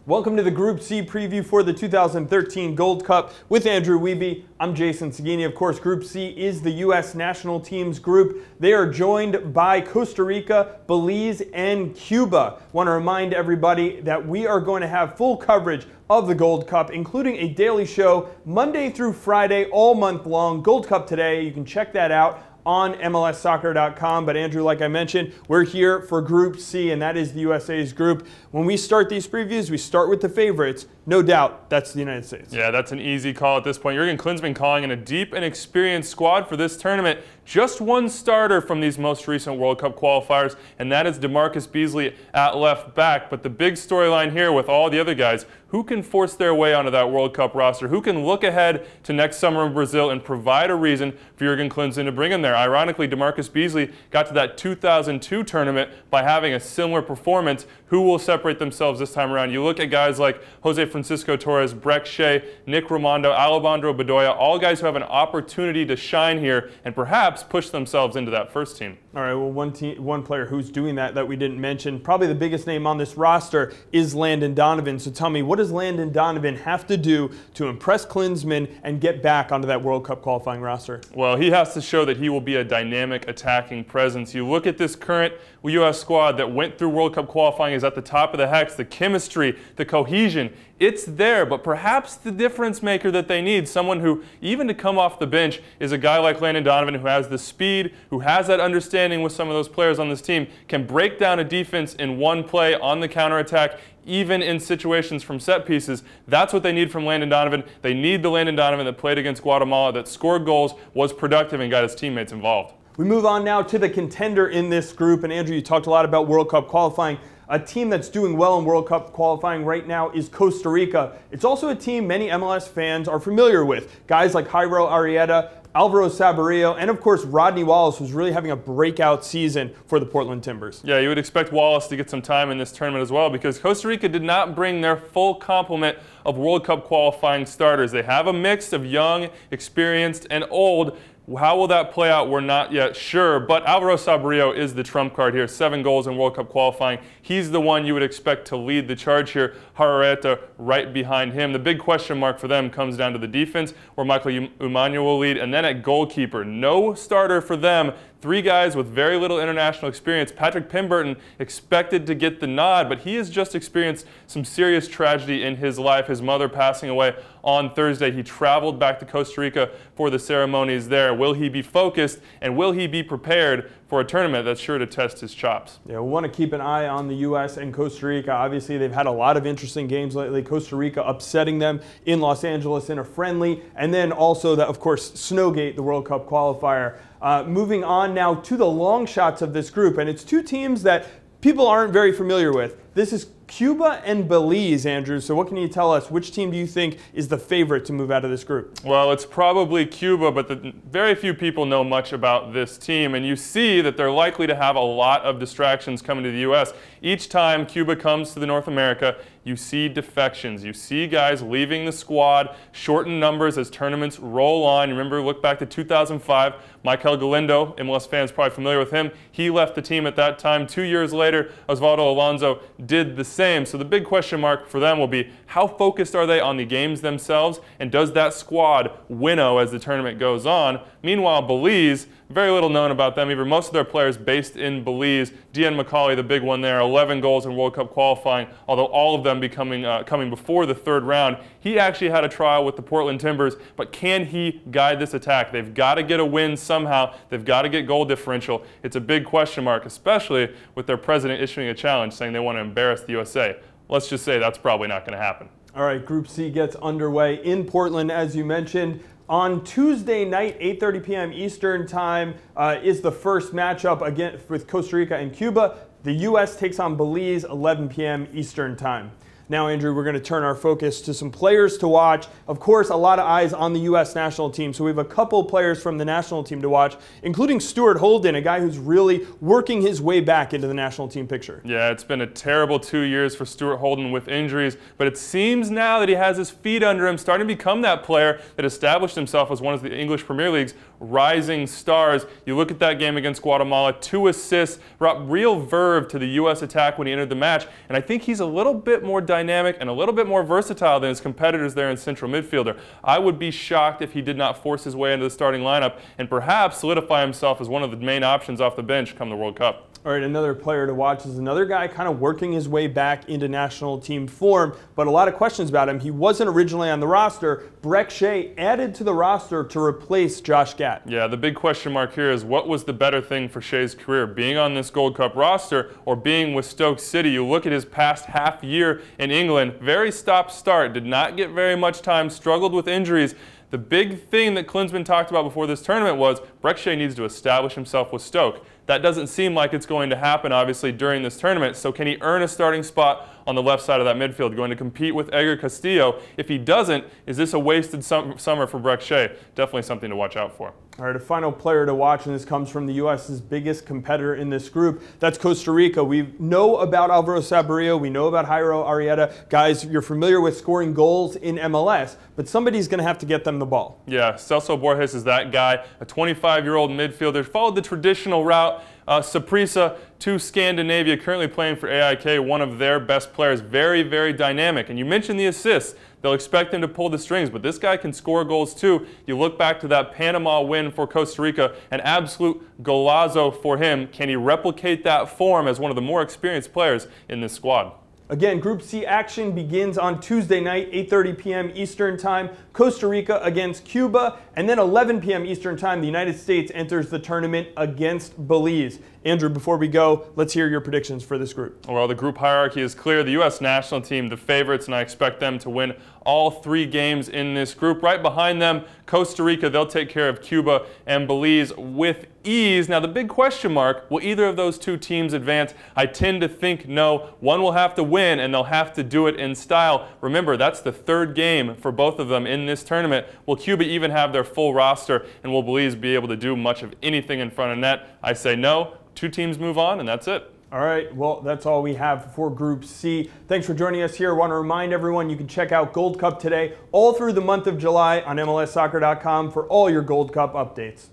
Welcome to the Group C preview for the 2013 Gold Cup with Andrew Wiebe. I'm Jason Sagini. Of course, Group C is the U.S. national team's group. They are joined by Costa Rica, Belize, and Cuba. Want to remind everybody that we are going to have full coverage of the Gold Cup, including a daily show Monday through Friday all month long. Gold Cup Today, you can check that out on MLSsoccer.com. But Andrew, like I mentioned, we're here for Group C, and that is the USA's group. When we start these previews, we start with the favorites. No doubt, that's the United States. Yeah, that's an easy call at this point. Jurgen Klinsmann calling in a deep and experienced squad for this tournament. Just one starter from these most recent World Cup qualifiers, and that is DeMarcus Beasley at left back. But the big storyline here with all the other guys, who can force their way onto that World Cup roster? Who can look ahead to next summer in Brazil and provide a reason for Jurgen Klinsmann to bring him there? Ironically, DeMarcus Beasley got to that 2002 tournament by having a similar performance. Who will separate themselves this time around? You look at guys like Jose Francisco Torres, Breck Shea, Nick Rimando, Alejandro Bedoya, all guys who have an opportunity to shine here and perhaps push themselves into that first team. All right, well, one player who's doing that we didn't mention, probably the biggest name on this roster, is Landon Donovan. So tell me, what does Landon Donovan have to do to impress Klinsmann and get back onto that World Cup qualifying roster? Well, he has to show that he will be a dynamic attacking presence. You look at this current U.S. squad that went through World Cup qualifying, is at the top of the hex, the chemistry, the cohesion. It's there, but perhaps the difference maker that they need, someone who, even to come off the bench, is a guy like Landon Donovan who has the speed, who has that understanding with some of those players on this team, can break down a defense in one play on the counterattack, even in situations from set pieces. That's what they need from Landon Donovan. They need the Landon Donovan that played against Guatemala, that scored goals, was productive, and got his teammates involved. We move on now to the contender in this group. And Andrew, you talked a lot about World Cup qualifying. A team that's doing well in World Cup qualifying right now is Costa Rica. It's also a team many MLS fans are familiar with. Guys like Jairo Arrieta, Alvaro Saborio, and of course Rodney Wallace, who's really having a breakout season for the Portland Timbers. Yeah, you would expect Wallace to get some time in this tournament as well, because Costa Rica did not bring their full complement of World Cup qualifying starters. They have a mix of young, experienced, and old. How will that play out? We're not yet sure, but Alvaro Saborio is the trump card here. 7 goals in World Cup qualifying. He's the one you would expect to lead the charge here. Arrieta right behind him. The big question mark for them comes down to the defense, where Michael Umanu will lead, and then at goalkeeper. No starter for them. 3 guys with very little international experience. Patrick Pemberton expected to get the nod, but he has just experienced some serious tragedy in his life. His mother passing away on Thursday. He traveled back to Costa Rica for the ceremonies there. Will he be focused, and will he be prepared for a tournament that's sure to test his chops? Yeah, we want to keep an eye on the U.S. and Costa Rica. Obviously, they've had a lot of interesting games lately. Costa Rica upsetting them in Los Angeles in a friendly, and then also, that, of course, Snowgate, the World Cup qualifier. Moving on now to the long shots of this group, and it's 2 teams that people aren't very familiar with. This is Cuba and Belize, Andrew. So what can you tell us? Which team do you think is the favorite to move out of this group? Well, it's probably Cuba, but very few people know much about this team. And you see that they're likely to have a lot of distractions coming to the U.S. Each time Cuba comes to the North America, you see defections. You see guys leaving the squad, shortened numbers as tournaments roll on. Remember, look back to 2005. Michael Galindo, MLS fans probably familiar with him. He left the team at that time. 2 years later, Osvaldo Alonso did the same. So the big question mark for them will be, how focused are they on the games themselves, and does that squad winnow as the tournament goes on? Meanwhile, Belize, very little known about them either. Most of their players based in Belize. Dean McCauley, the big one there, 11 goals in World Cup qualifying, although all of them coming before the 3rd round. He actually had a trial with the Portland Timbers, but can he guide this attack? They've got to get a win somehow. They've got to get goal differential. It's a big question mark, especially with their president issuing a challenge saying they want to embarrass the USA. Let's just say that's probably not going to happen. All right, Group C gets underway in Portland, as you mentioned. On Tuesday night, 8:30 p.m. Eastern Time, is the first matchup again with Costa Rica and Cuba. The U.S. takes on Belize, 11 p.m. Eastern Time. Now, Andrew, we're going to turn our focus to some players to watch. Of course, a lot of eyes on the U.S. national team, so we have a couple players from the national team to watch, including Stuart Holden, a guy who's really working his way back into the national team picture. Yeah, it's been a terrible 2 years for Stuart Holden with injuries, but it seems now that he has his feet under him, starting to become that player that established himself as one of the English Premier League's rising stars. You look at that game against Guatemala, 2 assists, brought real verve to the U.S. attack when he entered the match, and I think he's a little bit more dynamic and a little bit more versatile than his competitors there in central midfielder. I would be shocked if he did not force his way into the starting lineup and perhaps solidify himself as one of the main options off the bench come the World Cup. All right, another player to watch is another guy kind of working his way back into national team form, but a lot of questions about him. He wasn't originally on the roster. Brek Shea added to the roster to replace Josh Gatt. Yeah, the big question mark here is what was the better thing for Shea's career, being on this Gold Cup roster or being with Stoke City? You look at his past half year in England, very stop-start, did not get very much time, struggled with injuries. The big thing that Klinsmann talked about before this tournament was Brek Shea needs to establish himself with Stoke. That doesn't seem like it's going to happen, obviously, during this tournament. So can he earn a starting spot on the left side of that midfield, going to compete with Edgar Castillo? If he doesn't, is this a wasted summer for Brek Shea? Definitely something to watch out for. All right, a final player to watch, and this comes from the U.S.'s biggest competitor in this group. That's Costa Rica. We know about Alvaro Saborio. We know about Jairo Arrieta. Guys, you're familiar with scoring goals in MLS, but somebody's going to have to get them the ball. Yeah, Celso Borges is that guy, a 25-year-old midfielder. Followed the traditional route. Saprissa to Scandinavia, currently playing for AIK, one of their best players. Very, very dynamic. And you mentioned the assists. They'll expect him to pull the strings, but this guy can score goals too. You look back to that Panama win for Costa Rica, an absolute golazo for him. Can he replicate that form as one of the more experienced players in this squad? Again, Group C action begins on Tuesday night, 8:30 p.m. Eastern Time. Costa Rica against Cuba, and then 11 p.m. Eastern Time, the United States enters the tournament against Belize. Andrew, before we go, let's hear your predictions for this group. Well, the group hierarchy is clear. The U.S. national team, the favorites, and I expect them to win all 3 games in this group. Right behind them, Costa Rica, they'll take care of Cuba and Belize with ease. Now, the big question mark, will either of those 2 teams advance? I tend to think no. One will have to win, and they'll have to do it in style. Remember, that's the 3rd game for both of them in this tournament. Will Cuba even have their full roster, and will Belize be able to do much of anything in front of net? I say no. 2 teams move on, and that's it. All right, well, that's all we have for Group C. Thanks for joining us here. I want to remind everyone you can check out Gold Cup today all through the month of July on MLSsoccer.com for all your Gold Cup updates.